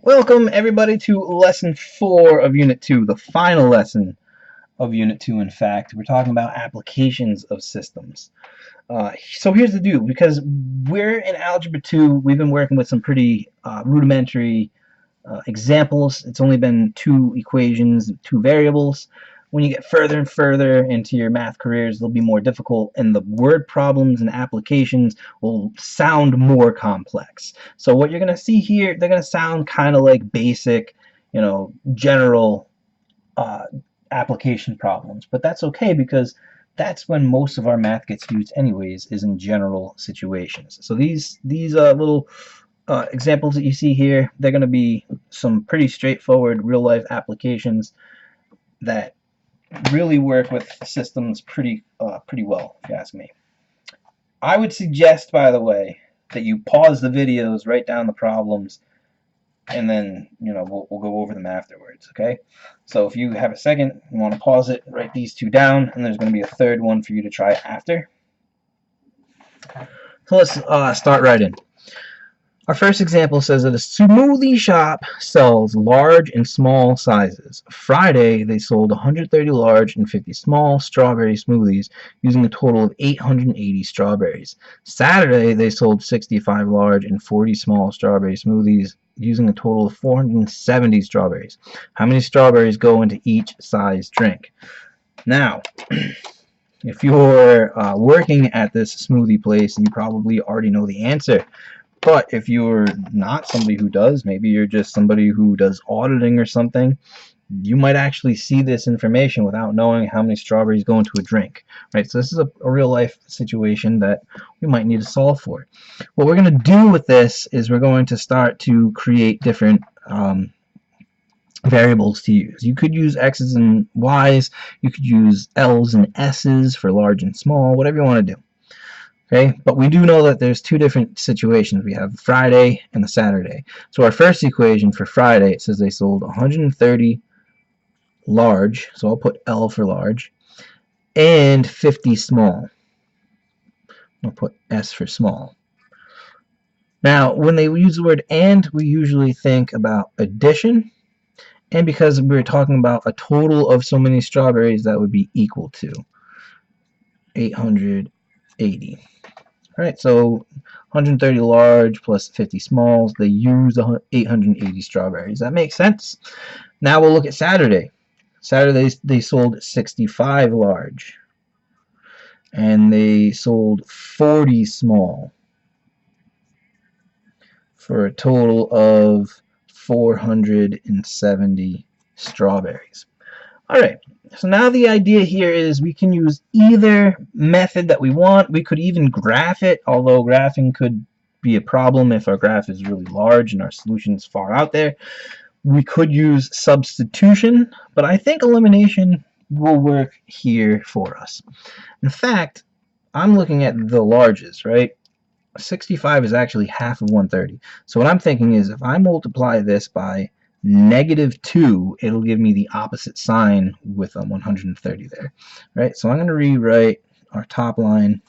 Welcome everybody to lesson 4 of Unit 2, the final lesson of Unit 2 in fact. We're talking about applications of systems. So here's the deal, because we're in Algebra 2, we've been working with some pretty rudimentary examples. It's only been 2 equations, 2 variables. When you get further and further into your math careers, they'll be more difficult, and the word problems and applications will sound more complex. So what you're going to see here, they're going to sound kind of like basic, general application problems. But that's okay, because that's when most of our math gets used anyways, is in general situations. So these little examples that you see here, they're going to be some pretty straightforward real-life applications that really work with systems pretty well, if you ask me. I would suggest, by the way, that you pause the videos, write down the problems, and then we'll go over them afterwards. Okay, so if you have a second, you want to pause it, write these 2 down, and there's going to be a third one for you to try after. So let's start right in. Our first example says that a smoothie shop sells large and small sizes. Friday, they sold 130 large and 50 small strawberry smoothies using a total of 880 strawberries. Saturday, they sold 65 large and 40 small strawberry smoothies using a total of 470 strawberries. How many strawberries go into each size drink? Now, if you're working at this smoothie place, you probably already know the answer. But if you're not somebody who does, maybe you're just somebody who does auditing or something, you might actually see this information without knowing how many strawberries go into a drink, right? So this is a real life situation that we might need to solve for. What we're going to do with this is we're going to start to create different variables to use. You could use x's and y's, you could use l's and s's for large and small, whatever you want to do. Okay, but we do know that there's 2 different situations. We have Friday and the Saturday. So our first equation for Friday, it says they sold 130 large, so I'll put L for large, and 50 small. I'll put S for small. Now, when they use the word and, we usually think about addition, and because we're talking about a total of so many strawberries, that would be equal to 880. Alright, so 130 large plus 50 smalls, they use 880 strawberries. That makes sense. Now we'll look at Saturday. Saturday they sold 65 large and they sold 40 small for a total of 470 strawberries. Alright, so now the idea here is we can use either method that we want. We could even graph it, although graphing could be a problem if our graph is really large and our solution is far out there. We could use substitution, but I think elimination will work here for us. In fact, I'm looking at the larges, right? 65 is actually half of 130. So what I'm thinking is if I multiply this by -2, it'll give me the opposite sign with 130 there, right? So I'm going to rewrite our top line,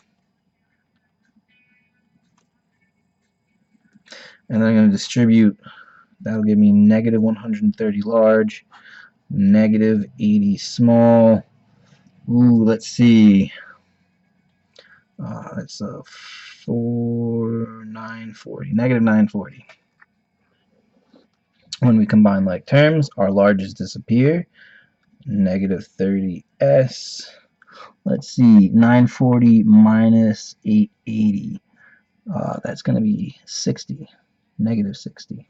and then I'm going to distribute. That'll give me -130 large, -80 small. Ooh, let's see. That's a 940, -940. When we combine like terms, our larges disappear. -30s. Let's see, 940 minus 880. That's going to be 60, -60.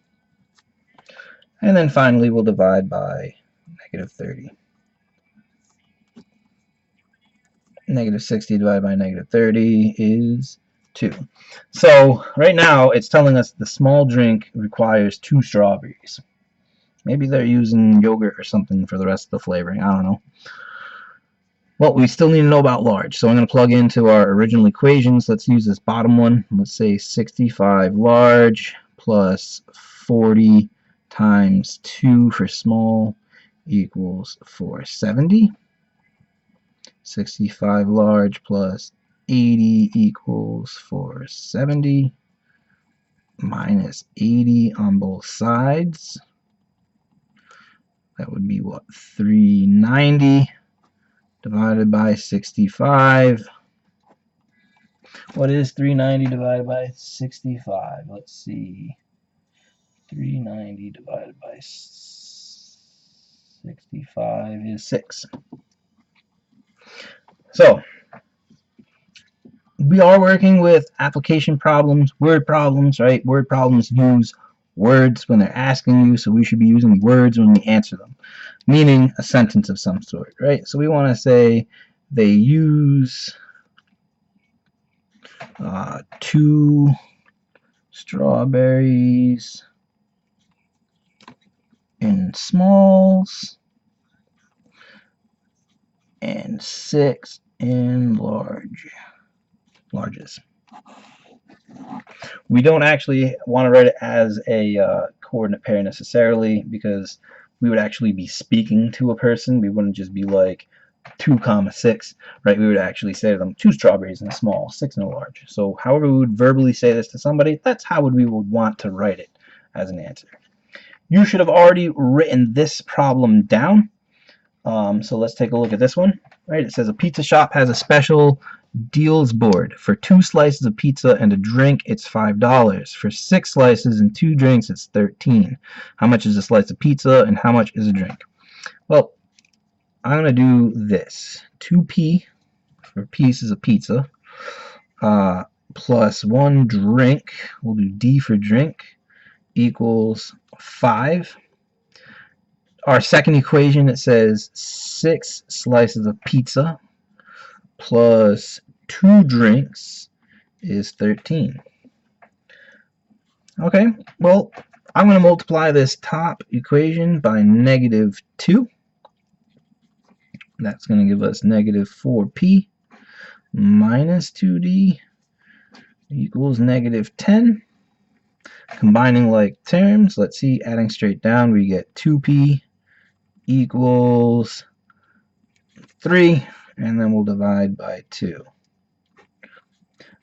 And then finally, we'll divide by -30. -60 divided by -30 is 2. So right now it's telling us the small drink requires 2 strawberries. Maybe they're using yogurt or something for the rest of the flavoring. I don't know. Well, we still need to know about large. So I'm going to plug into our original equations. Let's use this bottom one. Let's say 65 large plus 40 times 2 for small equals 470. 65 large plus 80 equals 470. minus 80 on both sides. That would be what? 390 divided by 65. What is 390 divided by 65? Let's see. 390 divided by 65 is 6. So, we are working with application problems, word problems, right? Word problems use words when they're asking you, so we should be using words when we answer them, meaning a sentence of some sort, right? So we want to say they use 2 strawberries in smalls and 6 in larges. We don't actually want to write it as a coordinate pair necessarily, because we would actually be speaking to a person. We wouldn't just be like 2, 6, right? We would actually say to them 2 strawberries in a small, 6 in a large. So however we would verbally say this to somebody, that's how we would want to write it as an answer. You should have already written this problem down. So let's take a look at this one. Right? It says a pizza shop has a special deals board. For 2 slices of pizza and a drink, it's $5. For 6 slices and 2 drinks, it's $13. How much is a slice of pizza and how much is a drink? Well, I'm going to do this. 2p for pieces of pizza plus 1 drink, we'll do D for drink, equals 5. Our second equation, it says 6 slices of pizza plus 2 drinks is 13. Okay, well, I'm going to multiply this top equation by -2. That's going to give us -4p minus 2d equals -10. Combining like terms, let's see, adding straight down, we get 2p equals 3, and then we'll divide by 2.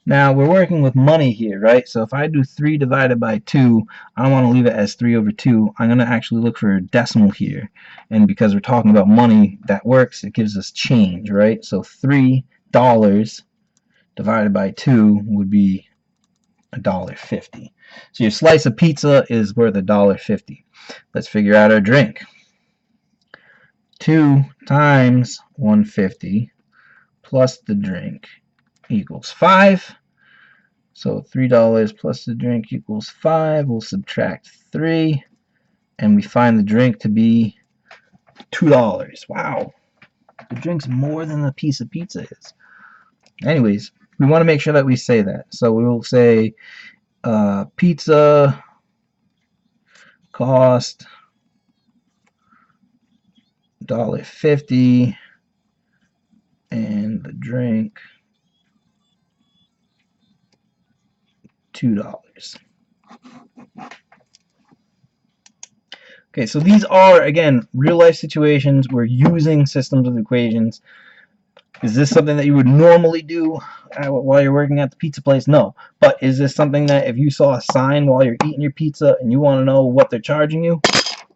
Now, we're working with money here, right? So if I do 3 divided by 2, I don't want to leave it as 3 over 2. I'm going to actually look for a decimal here. And because we're talking about money, that works. It gives us change, right? So $3 divided by 2 would be $1.50. So your slice of pizza is worth $1.50. Let's figure out our drink. 2 times 150 plus the drink equals 5. So $3 plus the drink equals 5. We'll subtract 3, and we find the drink to be $2. Wow, the drink's more than the piece of pizza is. Anyways, we want to make sure that we say that. So we will say pizza cost $1.50 and the drink $2. Okay, so these are, again, real life situations. We're using systems of equations. Is this something that you would normally do while you're working at the pizza place? No. But is this something that if you saw a sign while you're eating your pizza and you want to know what they're charging you,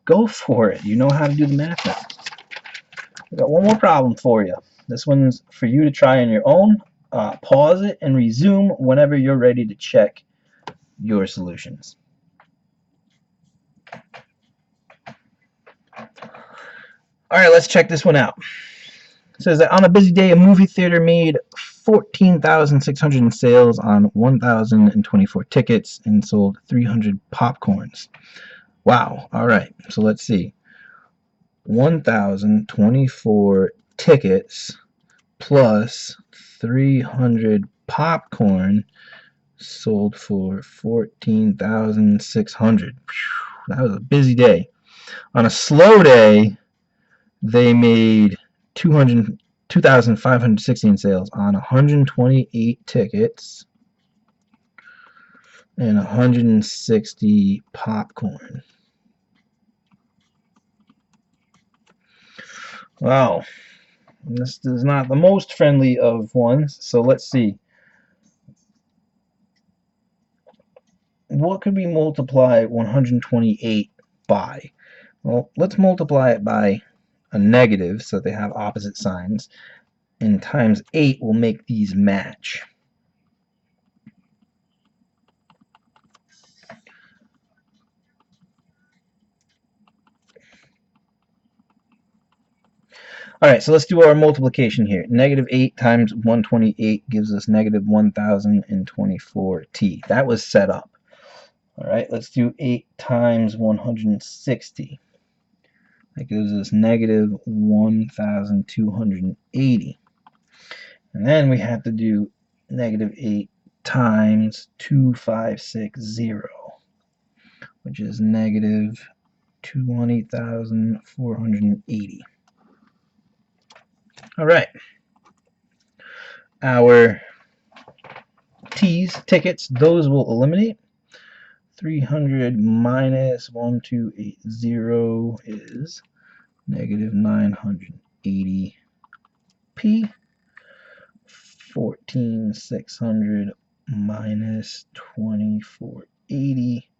go for it. You know how to do the math now. We got one more problem for you. This one's for you to try on your own. Pause it and resume whenever you're ready to check your solutions. Alright, let's check this one out. It says that on a busy day, a movie theater made 14,600 in sales on 1,024 tickets and sold 300 popcorns. Wow. Alright, so let's see. 1,024 tickets plus 300 popcorn sold for 14,600. That was a busy day. On a slow day, they made 2,560 in sales on 128 tickets and 160 popcorn. Wow, this is not the most friendly of ones, so let's see. what could we multiply 128 by? Well, let's multiply it by a negative so they have opposite signs, and times 8 will make these match. Alright, so let's do our multiplication here. Negative 8 times 128 gives us negative 1024t. That was set up. Alright, let's do 8 times 160. That gives us negative 1280. And then we have to do negative 8 times 2560, which is negative 20,480. Alright, our T's, tickets, those will eliminate. 300 minus 1280 is negative 980p. 14,600 minus 2480,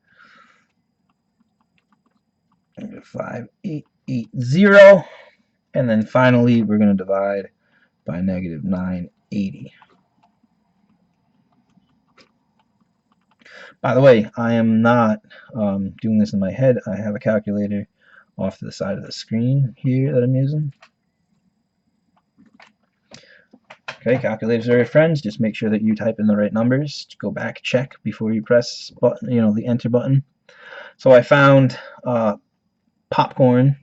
5880. And then finally, we're going to divide by negative 980. By the way, I am not doing this in my head. I have a calculator off to the side of the screen here that I'm using. Okay, calculators are your friends. Just make sure that you type in the right numbers. Go back, check before you press button, the enter button. So I found popcorn.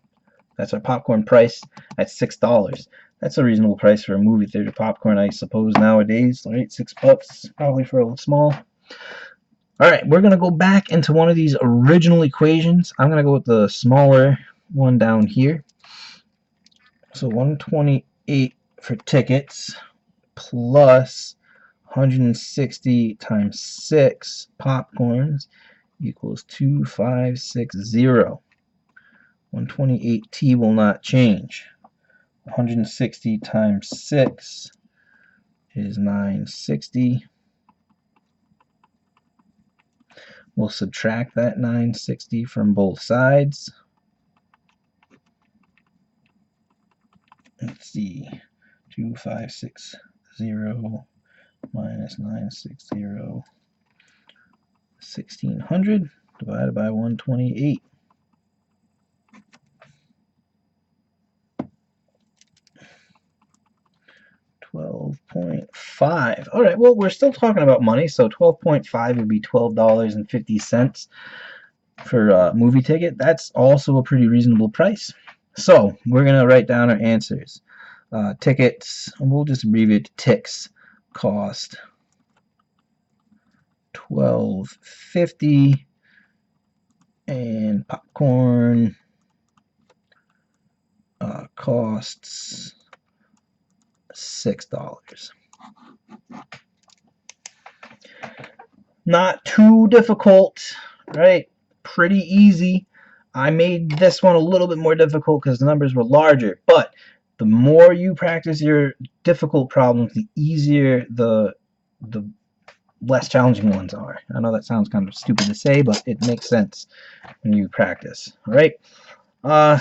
That's our popcorn price at $6. That's a reasonable price for a movie theater popcorn, I suppose, nowadays. Right, $6 probably for a small. All right, we're gonna go back into one of these original equations. I'm gonna go with the smaller one down here. So 128 for tickets plus 160 times 6 popcorns equals 2560. 128t will not change. 160 times 6 is 960. We'll subtract that 960 from both sides. Let's see. 2560 minus 960. 1600 divided by 128. 12.5. All right, well, we're still talking about money, so 12.5 would be $12.50 for a movie ticket. That's also a pretty reasonable price. So we're going to write down our answers. Tickets, we'll just abbreviate to TICS, cost $12.50, and popcorn costs $6. Not too difficult, right? Pretty easy. I made this one a little bit more difficult because the numbers were larger, but the more you practice your difficult problems, the easier the less challenging ones are. I know that sounds kind of stupid to say, but it makes sense when you practice. All right.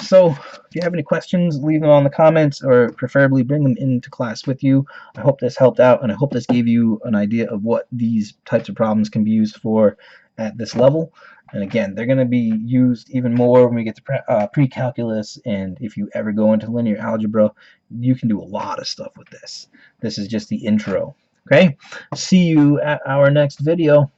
So if you have any questions, leave them on the comments, or preferably bring them into class with you. I hope this helped out, and I hope this gave you an idea of what these types of problems can be used for at this level. And again, they're going to be used even more when we get to pre-calculus, and if you ever go into linear algebra, you can do a lot of stuff with this. This is just the intro. Okay? See you at our next video.